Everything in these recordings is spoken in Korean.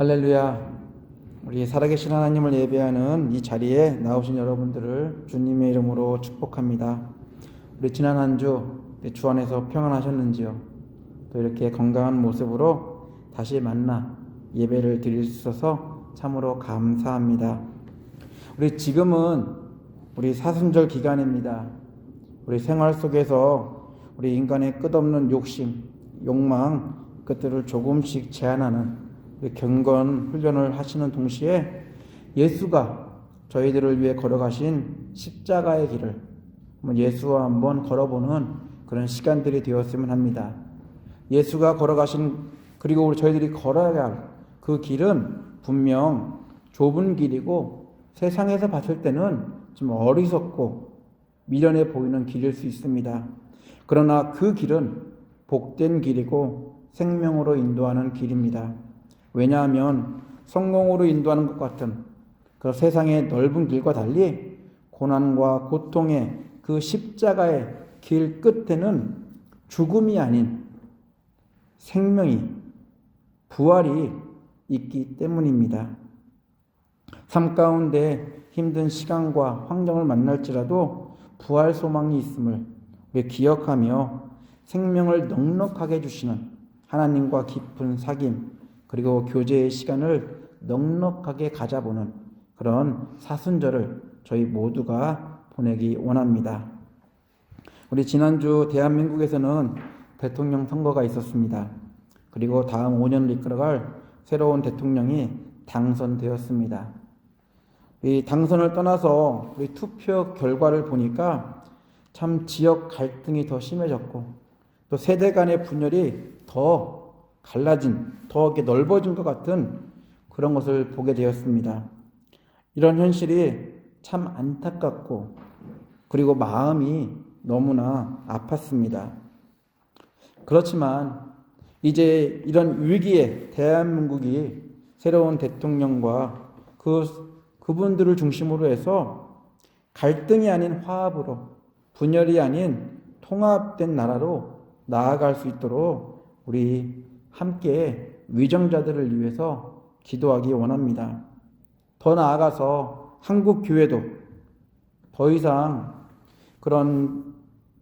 할렐루야. 우리 살아계신 하나님을 예배하는 이 자리에 나오신 여러분들을 주님의 이름으로 축복합니다. 우리 지난 한 주 안에서 평안하셨는지요? 또 이렇게 건강한 모습으로 다시 만나 예배를 드릴 수 있어서 참으로 감사합니다. 우리 지금은 우리 사순절 기간입니다. 우리 생활 속에서 우리 인간의 끝없는 욕심, 욕망, 그것들을 조금씩 제한하는 경건 훈련을 하시는 동시에 예수가 저희들을 위해 걸어가신 십자가의 길을 예수와 한번 걸어보는 그런 시간들이 되었으면 합니다. 예수가 걸어가신, 그리고 우리 저희들이 걸어야 할 그 길은 분명 좁은 길이고 세상에서 봤을 때는 좀 어리석고 미련해 보이는 길일 수 있습니다. 그러나 그 길은 복된 길이고 생명으로 인도하는 길입니다. 왜냐하면 성공으로 인도하는 것 같은 그 세상의 넓은 길과 달리 고난과 고통의 그 십자가의 길 끝에는 죽음이 아닌 생명이, 부활이 있기 때문입니다. 삶 가운데 힘든 시간과 환경을 만날지라도 부활 소망이 있음을 우리 기억하며 생명을 넉넉하게 해주시는 하나님과 깊은 사귐, 그리고 교제의 시간을 넉넉하게 가져보는 그런 사순절을 저희 모두가 보내기 원합니다. 우리 지난주 대한민국에서는 대통령 선거가 있었습니다. 그리고 다음 5년을 이끌어갈 새로운 대통령이 당선되었습니다. 이 당선을 떠나서 우리 투표 결과를 보니까 참 지역 갈등이 더 심해졌고 또 세대 간의 분열이 더 갈라진, 더 이렇게 넓어진 것 같은 그런 것을 보게 되었습니다. 이런 현실이 참 안타깝고 그리고 마음이 너무나 아팠습니다. 그렇지만 이제 이런 위기에 대한민국이 새로운 대통령과 그분들을 중심으로 해서 갈등이 아닌 화합으로, 분열이 아닌 통합된 나라로 나아갈 수 있도록 우리 함께 위정자들을 위해서 기도하기 원합니다. 더 나아가서 한국 교회도 더 이상 그런,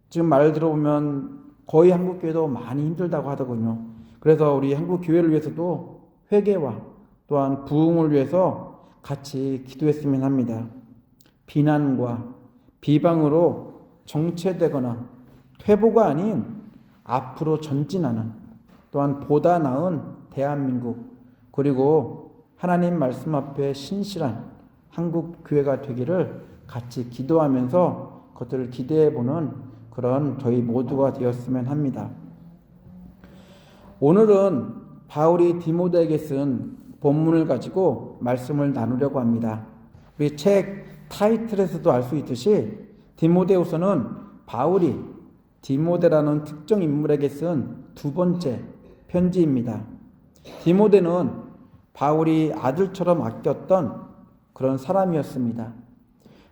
지금 말 들어보면 거의 한국 교회도 많이 힘들다고 하더군요. 그래서 우리 한국 교회를 위해서도 회개와 또한 부흥을 위해서 같이 기도했으면 합니다. 비난과 비방으로 정체되거나 퇴보가 아닌 앞으로 전진하는, 또한 보다 나은 대한민국, 그리고 하나님 말씀 앞에 신실한 한국 교회가 되기를 같이 기도하면서 그것들을 기대해보는 그런 저희 모두가 되었으면 합니다. 오늘은 바울이 디모데에게 쓴 본문을 가지고 말씀을 나누려고 합니다. 우리 책 타이틀에서도 알 수 있듯이 디모데후서는 바울이 디모데라는 특정 인물에게 쓴 두 번째 편지입니다. 디모데는 바울이 아들처럼 아꼈던 그런 사람이었습니다.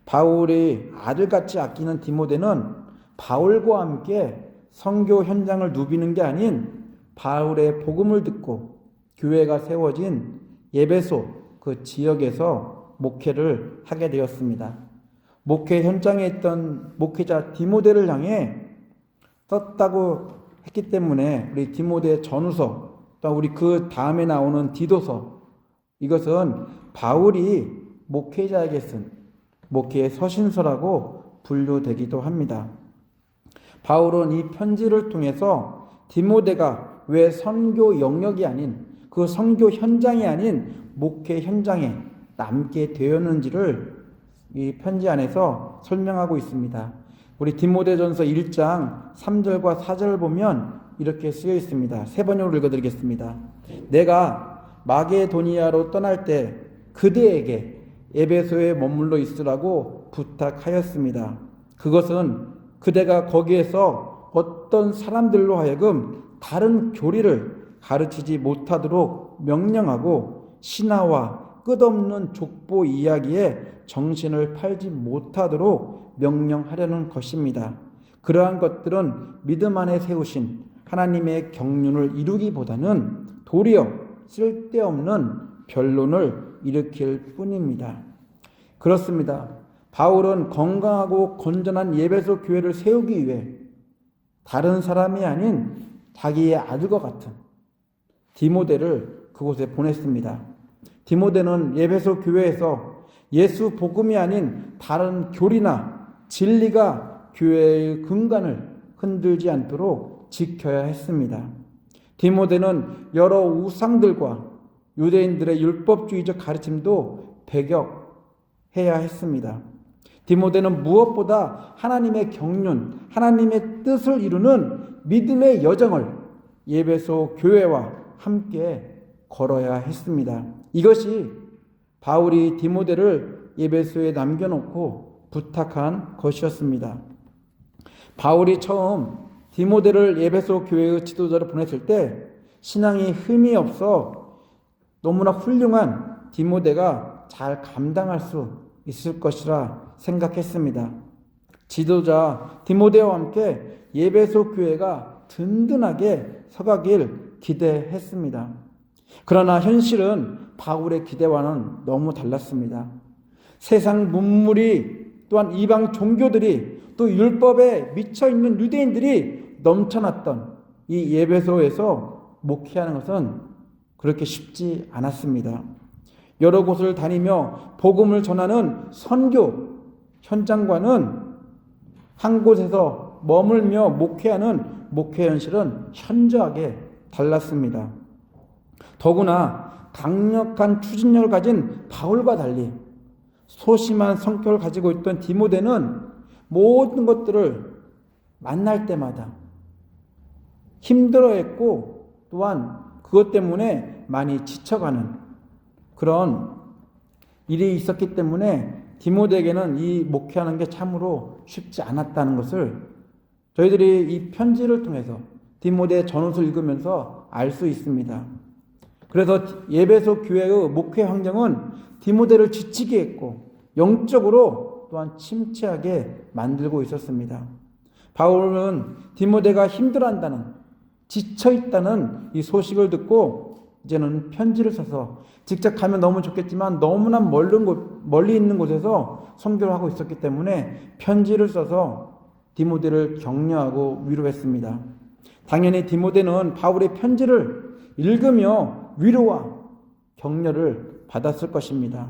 바울이 아들같이 아끼는 디모데는 바울과 함께 선교 현장을 누비는 게 아닌 바울의 복음을 듣고 교회가 세워진 에베소 그 지역에서 목회를 하게 되었습니다. 목회 현장에 있던 목회자 디모데를 향해 썼다고 했기 때문에 우리 디모데 전후서, 또 우리 그 다음에 나오는 디도서, 이것은 바울이 목회자에게 쓴 목회의 서신서라고 분류되기도 합니다. 바울은 이 편지를 통해서 디모데가 왜 선교 영역이 아닌, 그 선교 현장이 아닌 목회 현장에 남게 되었는지를 이 편지 안에서 설명하고 있습니다. 우리 디모데전서 1장 3절과 4절을 보면 이렇게 쓰여 있습니다. 세 번역으로 읽어드리겠습니다. 내가 마게도니아로 떠날 때 그대에게 에베소에 머물러 있으라고 부탁하였습니다. 그것은 그대가 거기에서 어떤 사람들로 하여금 다른 교리를 가르치지 못하도록 명령하고 신화와 끝없는 족보 이야기에 정신을 팔지 못하도록 명령하려는 것입니다. 그러한 것들은 믿음 안에 세우신 하나님의 경륜을 이루기보다는 도리어 쓸데없는 변론을 일으킬 뿐입니다. 그렇습니다. 바울은 건강하고 건전한 에베소 교회를 세우기 위해 다른 사람이 아닌 자기의 아들과 같은 디모데를 그곳에 보냈습니다. 디모데는 에베소 교회에서 예수 복음이 아닌 다른 교리나 진리가 교회의 근간을 흔들지 않도록 지켜야 했습니다. 디모데는 여러 우상들과 유대인들의 율법주의적 가르침도 배격해야 했습니다. 디모데는 무엇보다 하나님의 경륜, 하나님의 뜻을 이루는 믿음의 여정을 에베소 교회와 함께 걸어야 했습니다. 이것이 바울이 디모데를 에베소에 남겨놓고 부탁한 것이었습니다. 바울이 처음 디모데를 에베소 교회의 지도자로 보냈을 때 신앙이 흠이 없어 너무나 훌륭한 디모데가 잘 감당할 수 있을 것이라 생각했습니다. 지도자 디모데와 함께 에베소 교회가 든든하게 서가길 기대했습니다. 그러나 현실은 바울의 기대와는 너무 달랐습니다. 세상 문물이 또한 이방 종교들이 또 율법에 미쳐있는 유대인들이 넘쳐났던 이 에베소에서 목회하는 것은 그렇게 쉽지 않았습니다. 여러 곳을 다니며 복음을 전하는 선교 현장과는 한 곳에서 머물며 목회하는 목회 현실은 현저하게 달랐습니다. 더구나 강력한 추진력을 가진 바울과 달리 소심한 성격을 가지고 있던 디모데는 모든 것들을 만날 때마다 힘들어했고 또한 그것 때문에 많이 지쳐가는 그런 일이 있었기 때문에 디모데에게는 이 목회하는 게 참으로 쉽지 않았다는 것을 저희들이 이 편지를 통해서 디모데 전후서를 읽으면서 알 수 있습니다. 그래서 에베소 교회의 목회 환경은 디모데를 지치게 했고 영적으로 또한 침체하게 만들고 있었습니다. 바울은 디모데가 힘들어한다는, 지쳐있다는 이 소식을 듣고 이제는 편지를 써서 직접 가면 너무 좋겠지만 너무나 멀리 있는 곳에서 선교를 하고 있었기 때문에 편지를 써서 디모데를 격려하고 위로했습니다. 당연히 디모데는 바울의 편지를 읽으며 위로와 격려를 받았을 것입니다.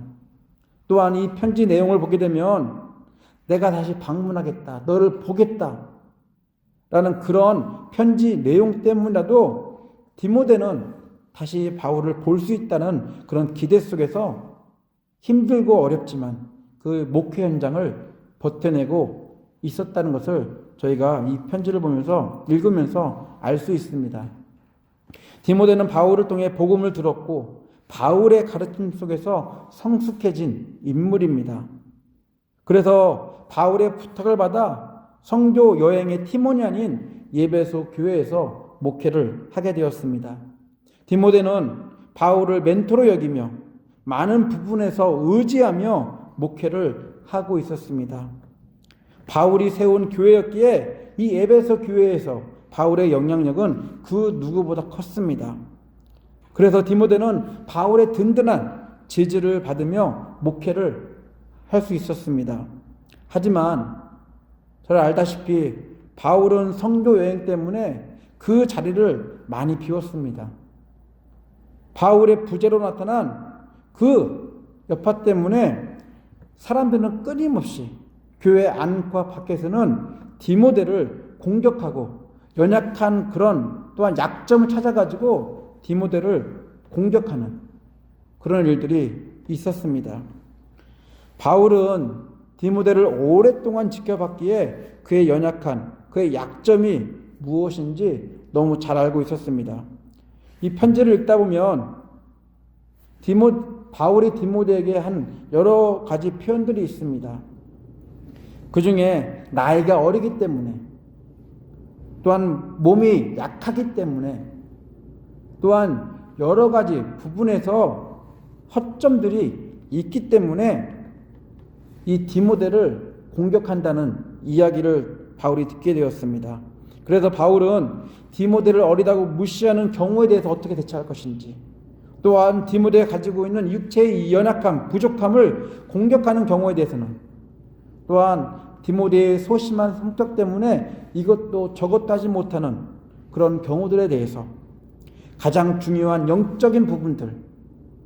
또한 이 편지 내용을 보게 되면 내가 다시 방문하겠다, 너를 보겠다 라는 그런 편지 내용 때문이라도 디모데는 다시 바울을 볼 수 있다는 그런 기대 속에서 힘들고 어렵지만 그 목회 현장을 버텨내고 있었다는 것을 저희가 이 편지를 보면서 읽으면서 알 수 있습니다. 디모데는 바울을 통해 복음을 들었고 바울의 가르침 속에서 성숙해진 인물입니다. 그래서 바울의 부탁을 받아 선교 여행의 팀원이 아닌 에베소 교회에서 목회를 하게 되었습니다. 디모데는 바울을 멘토로 여기며 많은 부분에서 의지하며 목회를 하고 있었습니다. 바울이 세운 교회였기에 이 에베소 교회에서 바울의 영향력은 그 누구보다 컸습니다. 그래서 디모데는 바울의 든든한 지지를 받으며 목회를 할 수 있었습니다. 하지만 잘 알다시피 바울은 선교 여행 때문에 그 자리를 많이 비웠습니다. 바울의 부재로 나타난 그 여파 때문에 사람들은 끊임없이 교회 안과 밖에서는 디모데를 공격하고 연약한 그런 또한 약점을 찾아가지고 디모데를 공격하는 그런 일들이 있었습니다. 바울은 디모데를 오랫동안 지켜봤기에 그의 연약한, 그의 약점이 무엇인지 너무 잘 알고 있었습니다. 이 편지를 읽다 보면 바울이 디모데에게 한 여러 가지 표현들이 있습니다. 그 중에 나이가 어리기 때문에, 또한 몸이 약하기 때문에, 또한 여러 가지 부분에서 허점들이 있기 때문에 이 디모데를 공격한다는 이야기를 바울이 듣게 되었습니다. 그래서 바울은 디모데를 어리다고 무시하는 경우에 대해서 어떻게 대처할 것인지, 또한 디모데가 가지고 있는 육체의 연약함, 부족함을 공격하는 경우에 대해서는, 또한 디모데의 소심한 성격 때문에 이것도 저것도 하지 못하는 그런 경우들에 대해서 가장 중요한 영적인 부분들,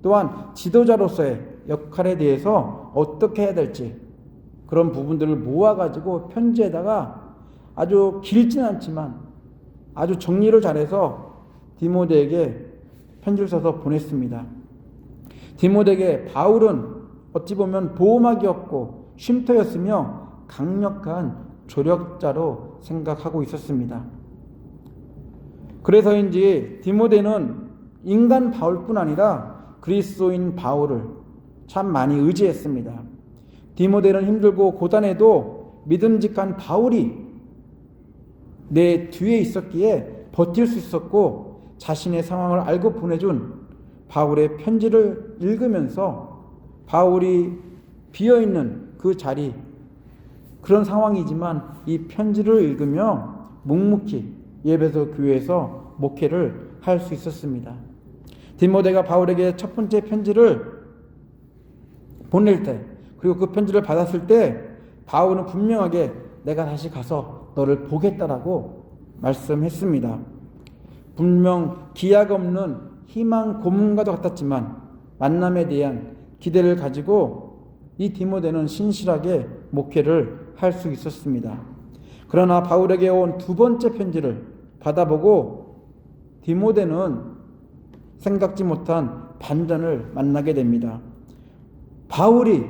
또한 지도자로서의 역할에 대해서 어떻게 해야 될지 그런 부분들을 모아가지고 편지에다가 아주 길지는 않지만 아주 정리를 잘해서 디모데에게 편지를 써서 보냈습니다. 디모데에게 바울은 어찌 보면 보호막이었고 쉼터였으며 강력한 조력자로 생각하고 있었습니다. 그래서인지 디모데는 인간 바울뿐 아니라 그리스도인 바울을 참 많이 의지했습니다. 디모데는 힘들고 고단해도 믿음직한 바울이 내 뒤에 있었기에 버틸 수 있었고, 자신의 상황을 알고 보내준 바울의 편지를 읽으면서 바울이 비어있는 그 자리, 그런 상황이지만 이 편지를 읽으며 묵묵히 예배소 교회에서 목회를 할 수 있었습니다. 디모데가 바울에게 첫 번째 편지를 보낼 때, 그리고 그 편지를 받았을 때 바울은 분명하게 내가 다시 가서 너를 보겠다라고 말씀했습니다. 분명 기약 없는 희망 고문과도 같았지만 만남에 대한 기대를 가지고 이 디모데는 신실하게 목회를 할 수 있었습니다. 그러나 바울에게 온 두 번째 편지를 받아보고 디모데는 생각지 못한 반전을 만나게 됩니다. 바울이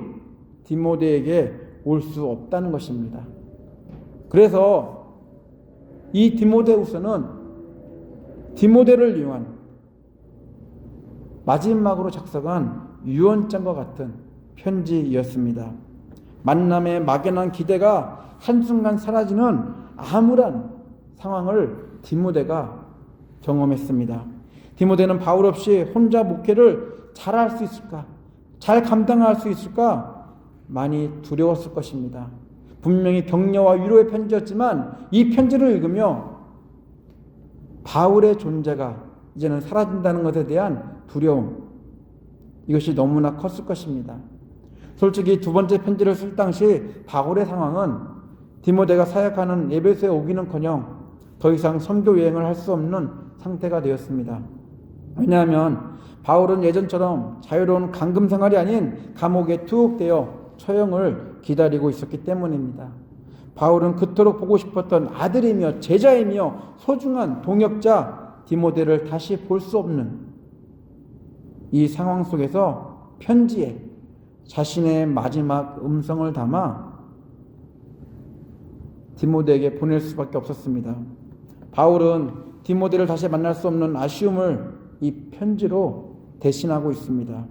디모데에게 올 수 없다는 것입니다. 그래서 이 디모데후서는 디모데를 위한 마지막으로 작성한 유언장과 같은 편지였습니다. 만남의 막연한 기대가 한순간 사라지는 암울한 상황을 디모데가 경험했습니다. 디모데는 바울 없이 혼자 목회를 잘할 수 있을까? 잘 감당할 수 있을까? 많이 두려웠을 것입니다. 분명히 격려와 위로의 편지였지만 이 편지를 읽으며 바울의 존재가 이제는 사라진다는 것에 대한 두려움, 이것이 너무나 컸을 것입니다. 솔직히 두 번째 편지를 쓸 당시 바울의 상황은 디모데가 사역하는 에베소에 오기는커녕 더 이상 선교 여행을 할 수 없는 상태가 되었습니다. 왜냐하면 바울은 예전처럼 자유로운 감금 생활이 아닌 감옥에 투옥되어 처형을 기다리고 있었기 때문입니다. 바울은 그토록 보고 싶었던 아들이며 제자이며 소중한 동역자 디모데를 다시 볼 수 없는 이 상황 속에서 편지에 자신의 마지막 음성을 담아 디모데에게 보낼 수밖에 없었습니다. 바울은 디모데를 다시 만날 수 없는 아쉬움을 이 편지로 대신하고 있습니다.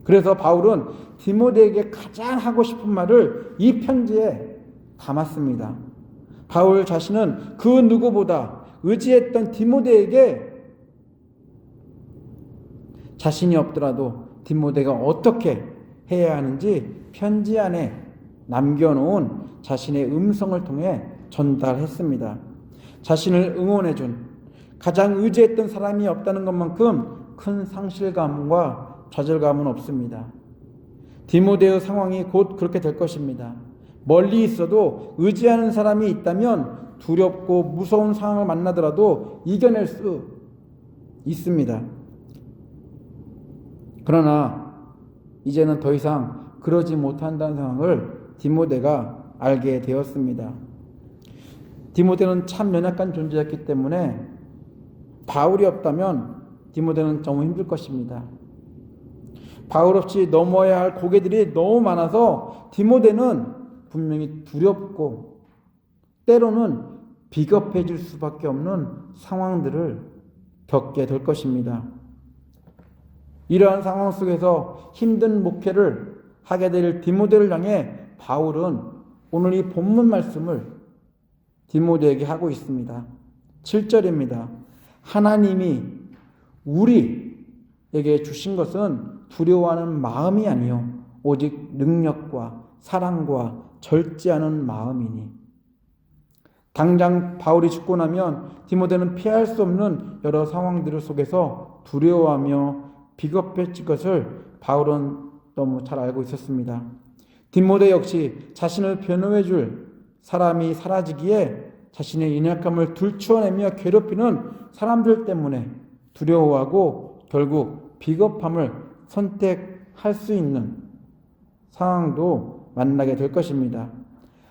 그래서 바울은 디모데에게 가장 하고 싶은 말을 이 편지에 담았습니다. 바울 자신은 그 누구보다 의지했던 디모데에게 자신이 없더라도 디모데가 어떻게 해야 하는지 편지 안에 남겨놓은 자신의 음성을 통해 전달했습니다. 자신을 응원해준, 가장 의지했던 사람이 없다는 것만큼 큰 상실감과 좌절감은 없습니다. 디모데의 상황이 곧 그렇게 될 것입니다. 멀리 있어도 의지하는 사람이 있다면 두렵고 무서운 상황을 만나더라도 이겨낼 수 있습니다. 그러나 이제는 더 이상 그러지 못한다는 상황을 디모데가 알게 되었습니다. 디모데는 참 연약한 존재였기 때문에 바울이 없다면 디모데는 너무 힘들 것입니다. 바울 없이 넘어야 할 고개들이 너무 많아서 디모데는 분명히 두렵고 때로는 비겁해질 수밖에 없는 상황들을 겪게 될 것입니다. 이러한 상황 속에서 힘든 목회를 하게 될 디모데를 향해 바울은 오늘 이 본문 말씀을 디모데에게 하고 있습니다. 7절입니다. 하나님이 우리에게 주신 것은 두려워하는 마음이 아니요 오직 능력과 사랑과 절제하는 마음이니. 당장 바울이 죽고 나면 디모데는 피할 수 없는 여러 상황들 속에서 두려워하며 비겁해질 것을 바울은 너무 잘 알고 있었습니다. 디모데 역시 자신을 변호해 줄 사람이 사라지기에 자신의 연약함을 들추어내며 괴롭히는 사람들 때문에 두려워하고 결국 비겁함을 선택할 수 있는 상황도 만나게 될 것입니다.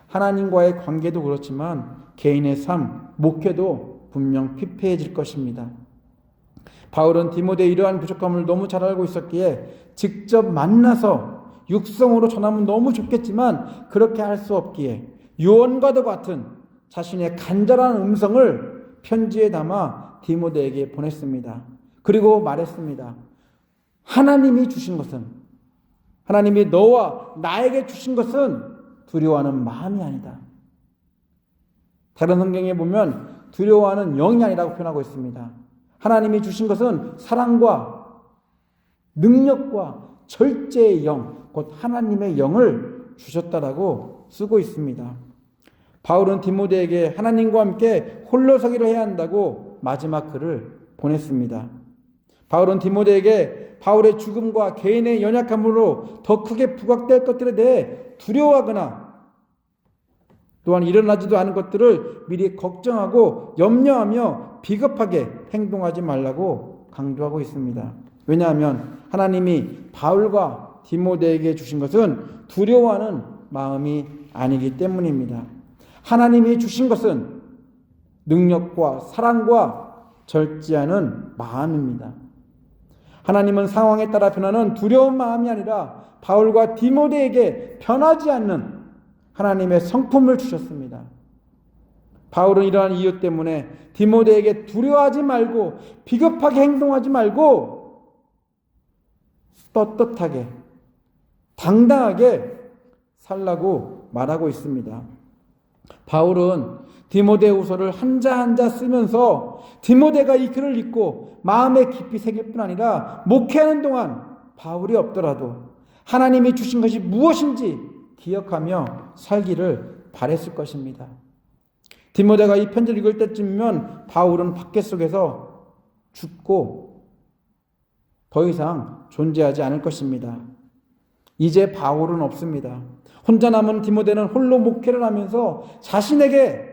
하나님과의 관계도 그렇지만 개인의 삶, 목회도 분명 피폐해질 것입니다. 바울은 디모데의 이러한 부족함을 너무 잘 알고 있었기에 직접 만나서 육성으로 전하면 너무 좋겠지만 그렇게 할 수 없기에 유언과도 같은 자신의 간절한 음성을 편지에 담아 디모데에게 보냈습니다. 그리고 말했습니다. 하나님이 주신 것은, 하나님이 너와 나에게 주신 것은 두려워하는 마음이 아니다. 다른 성경에 보면 두려워하는 영이 아니라고 표현하고 있습니다. 하나님이 주신 것은 사랑과 능력과 절제의 영, 곧 하나님의 영을 주셨다라고 쓰고 있습니다. 바울은 디모데에게 하나님과 함께 홀로 서기를 해야 한다고 마지막 글을 보냈습니다. 바울은 디모데에게 바울의 죽음과 개인의 연약함으로 더 크게 부각될 것들에 대해 두려워하거나 또한 일어나지도 않은 것들을 미리 걱정하고 염려하며 비겁하게 행동하지 말라고 강조하고 있습니다. 왜냐하면 하나님이 바울과 디모데에게 주신 것은 두려워하는 마음이 아니기 때문입니다. 하나님이 주신 것은 능력과 사랑과 절제하는 마음입니다. 하나님은 상황에 따라 변하는 두려운 마음이 아니라 바울과 디모데에게 변하지 않는 하나님의 성품을 주셨습니다. 바울은 이러한 이유 때문에 디모데에게 두려워하지 말고 비겁하게 행동하지 말고 떳떳하게 당당하게 살라고 말하고 있습니다. 바울은 디모데후서를 한자 한자 쓰면서 디모데가 이 글을 읽고 마음에 깊이 새길 뿐 아니라 목회하는 동안 바울이 없더라도 하나님이 주신 것이 무엇인지 기억하며 살기를 바랬을 것입니다. 디모데가 이 편지를 읽을 때쯤이면 바울은 밖에 속에서 죽고 더 이상 존재하지 않을 것입니다. 이제 바울은 없습니다. 혼자 남은 디모데는 홀로 목회를 하면서 자신에게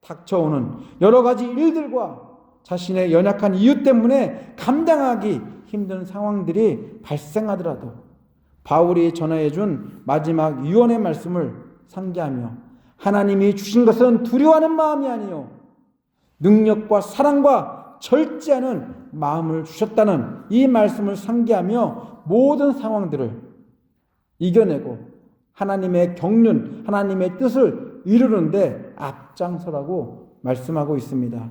닥쳐오는 여러 가지 일들과 자신의 연약한 이유 때문에 감당하기 힘든 상황들이 발생하더라도 바울이 전해준 마지막 유언의 말씀을 상기하며 하나님이 주신 것은 두려워하는 마음이 아니요 능력과 사랑과 절제하는 마음을 주셨다는 이 말씀을 상기하며 모든 상황들을 이겨내고 하나님의 경륜, 하나님의 뜻을 이루는데 앞장서라고 말씀하고 있습니다.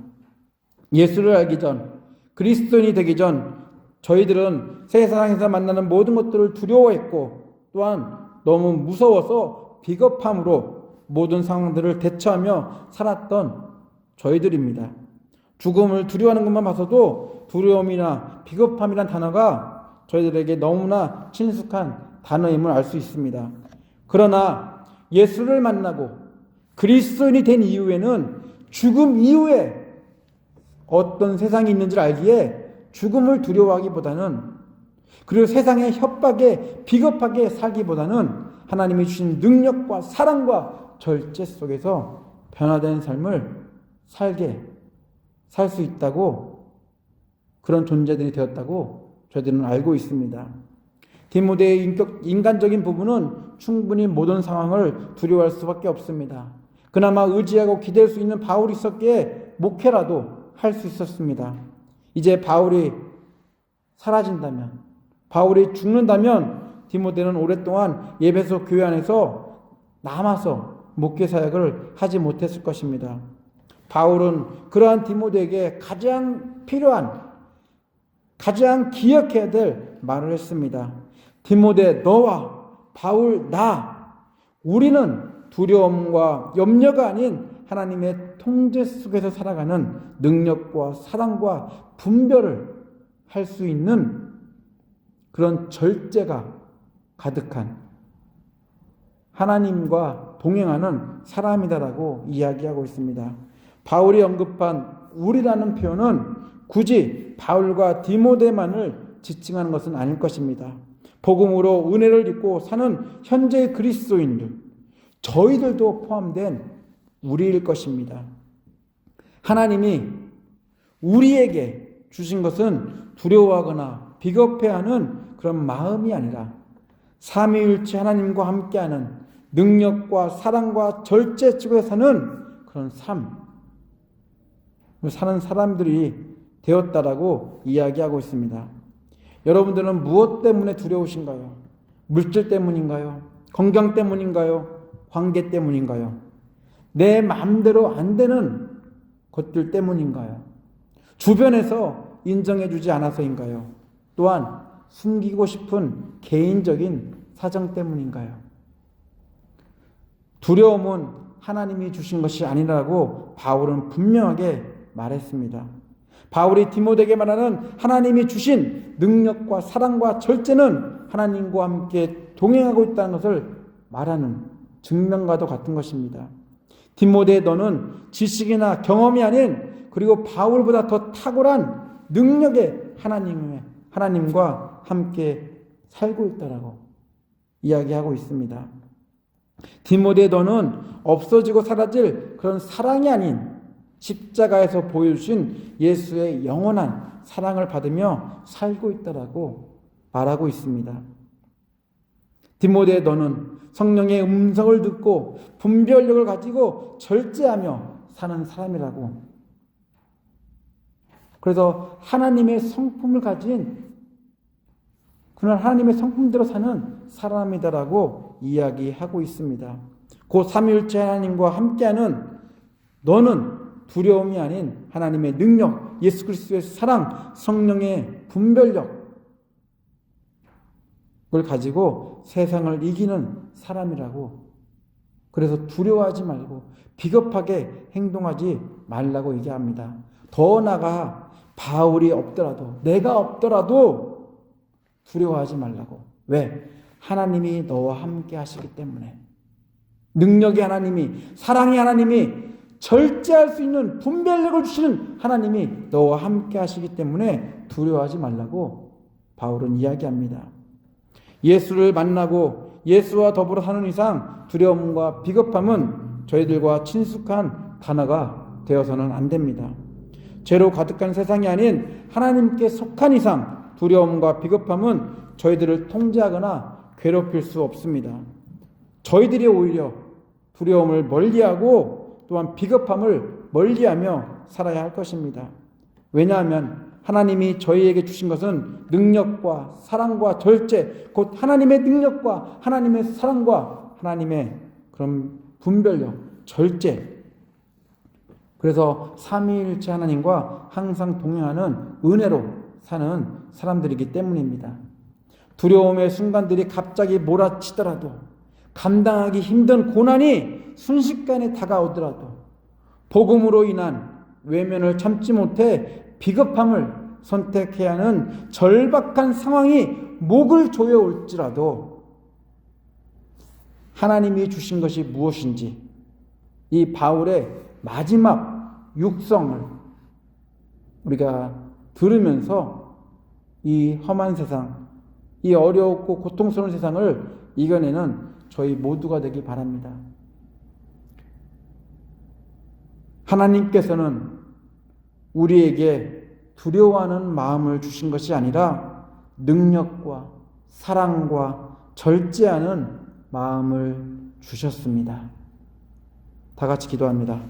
예수를 알기 전, 그리스도인이 되기 전 저희들은 세상에서 만나는 모든 것들을 두려워했고 또한 너무 무서워서 비겁함으로 모든 상황들을 대처하며 살았던 저희들입니다. 죽음을 두려워하는 것만 봐서도 두려움이나 비겁함이란 단어가 저희들에게 너무나 친숙한 단어임을 알 수 있습니다. 그러나 예수를 만나고 그리스도인이 된 이후에는 죽음 이후에 어떤 세상이 있는지를 알기에 죽음을 두려워하기보다는 그리고 세상의 협박에 비겁하게 살기보다는 하나님이 주신 능력과 사랑과 절제 속에서 변화된 삶을 살 수 있다고 그런 존재들이 되었다고 저희들은 알고 있습니다. 디모데의 인간적인 부분은 충분히 모든 상황을 두려워할 수밖에 없습니다. 그나마 의지하고 기댈 수 있는 바울이 있었기에 목회라도 할 수 있었습니다. 이제 바울이 사라진다면, 바울이 죽는다면 디모데는 오랫동안 에베소 교회 안에서 남아서 목회 사역을 하지 못했을 것입니다. 바울은 그러한 디모데에게 가장 필요한, 가장 기억해야 될 말을 했습니다. 디모데, 너와 바울, 우리는 두려움과 염려가 아닌 하나님의 통제 속에서 살아가는 능력과 사랑과 분별을 할 수 있는 그런 절제가 가득한 하나님과 동행하는 사람이다라고 이야기하고 있습니다. 바울이 언급한 우리라는 표현은 굳이 바울과 디모데만을 지칭하는 것은 아닐 것입니다. 복음으로 은혜를 입고 사는 현재의 그리스도인들, 저희들도 포함된 우리일 것입니다. 하나님이 우리에게 주신 것은 두려워하거나 비겁해하는 그런 마음이 아니라 삼위일체 하나님과 함께하는 능력과 사랑과 절제 속에 사는 그런 삶, 사는 사람들이 되었다라고 이야기하고 있습니다. 여러분들은 무엇 때문에 두려우신가요? 물질 때문인가요? 건강 때문인가요? 관계 때문인가요? 내 마음대로 안 되는 것들 때문인가요? 주변에서 인정해주지 않아서인가요? 또한 숨기고 싶은 개인적인 사정 때문인가요? 두려움은 하나님이 주신 것이 아니라고 바울은 분명하게 말했습니다. 바울이 디모데에게 말하는 하나님이 주신 능력과 사랑과 절제는 하나님과 함께 동행하고 있다는 것을 말하는 증명과도 같은 것입니다. 디모데, 너는 지식이나 경험이 아닌 그리고 바울보다 더 탁월한 능력의 하나님과 함께 살고 있다라고 이야기하고 있습니다. 디모데, 너는 없어지고 사라질 그런 사랑이 아닌 십자가에서 보여주신 예수의 영원한 사랑을 받으며 살고 있다라고 말하고 있습니다. 디모데, 너는 성령의 음성을 듣고 분별력을 가지고 절제하며 사는 사람이라고. 그래서 하나님의 성품을 가진 그는 하나님의 성품대로 사는 사람이다라고 이야기하고 있습니다. 곧 삼위일체 하나님과 함께하는 너는 두려움이 아닌 하나님의 능력, 예수 그리스도의 사랑, 성령의 분별력을 가지고 세상을 이기는 사람이라고. 그래서 두려워하지 말고 비겁하게 행동하지 말라고 얘기합니다. 더 나아가 바울이 없더라도, 내가 없더라도 두려워하지 말라고. 왜? 하나님이 너와 함께 하시기 때문에. 능력의 하나님이, 사랑의 하나님이, 절제할 수 있는 분별력을 주시는 하나님이 너와 함께 하시기 때문에 두려워하지 말라고 바울은 이야기합니다. 예수를 만나고 예수와 더불어 사는 이상 두려움과 비겁함은 저희들과 친숙한 단어가 되어서는 안 됩니다. 죄로 가득한 세상이 아닌 하나님께 속한 이상 두려움과 비겁함은 저희들을 통제하거나 괴롭힐 수 없습니다. 저희들이 오히려 두려움을 멀리하고 또한 비겁함을 멀리하며 살아야 할 것입니다. 왜냐하면 하나님이 저희에게 주신 것은 능력과 사랑과 절제, 곧 하나님의 능력과 하나님의 사랑과 하나님의 그런 분별력, 절제. 그래서 삼위일체 하나님과 항상 동행하는 은혜로 사는 사람들이기 때문입니다. 두려움의 순간들이 갑자기 몰아치더라도, 감당하기 힘든 고난이 순식간에 다가오더라도, 복음으로 인한 외면을 참지 못해 비겁함을 선택해야 하는 절박한 상황이 목을 조여올지라도 하나님이 주신 것이 무엇인지 이 바울의 마지막 육성을 우리가 들으면서 이 험한 세상, 이 어렵고 고통스러운 세상을 이겨내는 저희 모두가 되기 바랍니다. 하나님께서는 우리에게 두려워하는 마음을 주신 것이 아니라 능력과 사랑과 절제하는 마음을 주셨습니다. 다 같이 기도합니다.